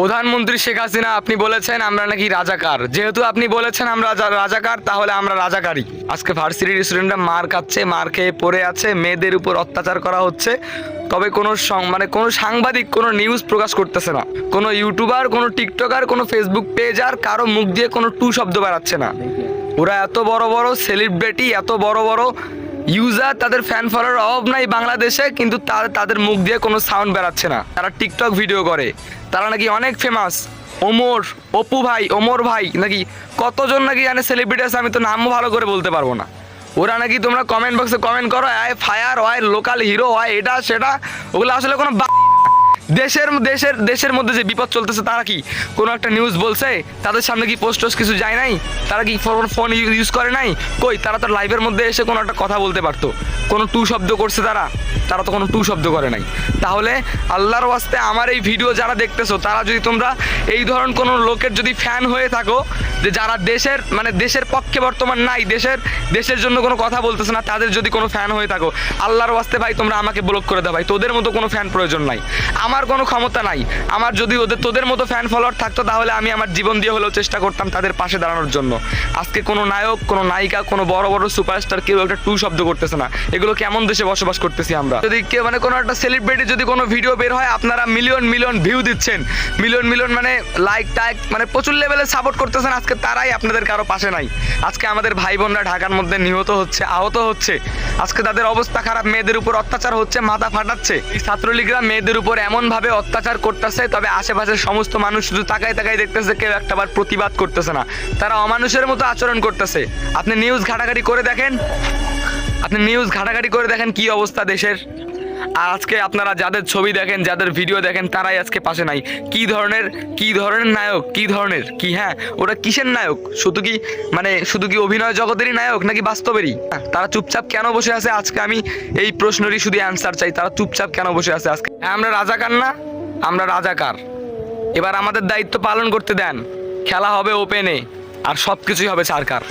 প্রধানমন্ত্রী শেখ হাসিনা আপনি বলেছেন আমরা নাকি রাজাকার। যেহেতু আপনি বলেছেন আমরা রাজাকার, তাহলে আমরা রাজাকারই। আজকে ভার্সিটির স্টুডেন্টরা মার খাচ্ছে, মার খেয়ে পড়ে আছে, মেয়েদের উপর অত্যাচার করা হচ্ছে, তবে কোনো কোনো সাংবাদিক কোনো নিউজ প্রকাশ করতেছে না, কোনো ইউটিউবার, কোনো টিকটকার, কোনো ফেসবুক পেজ আর কারো মুখ দিয়ে কোনো টু শব্দ বেরাচ্ছে না। ওরা এত বড় বড় সেলিব্রিটি, এত বড় বড় ইউজার, তাদের ফ্যান ফলোয়ার অভাব নাই বাংলাদেশে, কিন্তু তাদের মুখ দিয়ে কোনো সাউন্ড বেরাচ্ছে না। তারা টিকটক ভিডিও করে, তারা নাকি অনেক ফেমাস। অপু ভাই, ওমর ভাই, নাকি কতজন নাকি জানে সেলিব্রিটি আছে, আমি তো নামও ভালো করে বলতে পারবো না। ওরা নাকি, তোমরা কমেন্ট বক্সে কমেন্ট করো, আয় ফায়ার হয়, লোকাল হিরো হয়, এটা সেটা, ওগুলো আসলে কোনো দেশের মধ্যে যে বিপদ চলতেছে, তারা কি কোনো একটা নিউজ বলছে? তাদের সামনে কি পোস্ট কিছু যায় নাই? তারা কি ফোন ইউজ করে নাই? কই, তারা তো লাইভের মধ্যে এসে কোনো একটা কথা বলতে পারতো। কোনো টু শব্দ করছে তারা তো কোনো টু শব্দ করে নাই। তাহলে আল্লাহর ওয়াস্তে আমার এই ভিডিও যারা দেখতেছো, তারা যদি তোমরা এই ধরনের কোনো লোকের যদি ফ্যান হয়ে থাকো, যে যারা দেশের পক্ষে বর্তমান নাই, দেশের জন্য কোনো কথা বলতেছে না, তাদের যদি কোনো ফ্যান হয়ে থাকো, আল্লাহর ওয়াস্তে ভাই তোমরা আমাকে ব্লক করে দাও ভাই। তোদের মতো কোনো ফ্যান প্রয়োজন নাই, আমার কোনো ক্ষমতা নাই। আমার যদি তোদের মতো ফ্যান ফলোয়ার থাকতো, তাহলে আমি আমার জীবন দিয়ে হলেও চেষ্টা করতাম তাদের পাশে দাঁড়ানোর জন্য। আজকে কোনো নায়ক, কোনো নায়িকা, কোনো বড় বড় সুপারস্টার কেউ একটা টু শব্দ করতেছে না। এগুলো কেমন দেশে বসবাস করতেছি আমরা? যদি কেউ কোনো একটা সেলিব্রিটি যদি কোনো ভিডিও বের হয়, আপনারা মিলিয়ন ভিউ দিচ্ছেন, মিলিয়ন লাইক টাইক, প্রচুর লেভেলে সাপোর্ট করতেছেন, আজকে তারাই আপনাদের কারো পাশে নাই। আজকে আমাদের ভাই বোনরা ঢাকার মধ্যে নিহত হচ্ছে, আহত হচ্ছে, আজকে তাদের অবস্থা খারাপ, মেয়েদের উপর অত্যাচার হচ্ছে, মাথা ফাটাচ্ছে। এই ছাত্রলীগরা মেয়েদের উপর এমনভাবে অত্যাচার করতেছে, তবে আশেপাশের সমস্ত মানুষ শুধু তাকাই দেখতেছে, কেউ একটাবার প্রতিবাদ করতেছে না। তারা অমানুষের মতো আচরণ করতেছে। আপনি নিউজ ঘাটাঘাটি করে দেখেন কি অবস্থা দেশের। আর আজকে আপনারা যাদের ছবি দেখেন, যাদের ভিডিও দেখেন, তারাই আজকে পাশে নাই। কি ধরনের নায়ক, হ্যাঁ, ওরা কিসের নায়ক? শুধু কি অভিনয় জগতেরই নায়ক, নাকি বাস্তবেরই? তারা চুপচাপ কেন বসে আছে? আজকে আমি এই প্রশ্নেরই শুধু অ্যান্সার চাই। তারা চুপচাপ কেন বসে আছে আজকে? হ্যাঁ, আমরা রাজাকার না, আমরা রাজাকার। এবার আমাদের দায়িত্ব পালন করতে দেন। খেলা হবে ওপেনে, আর সব কিছুই হবে সরকার।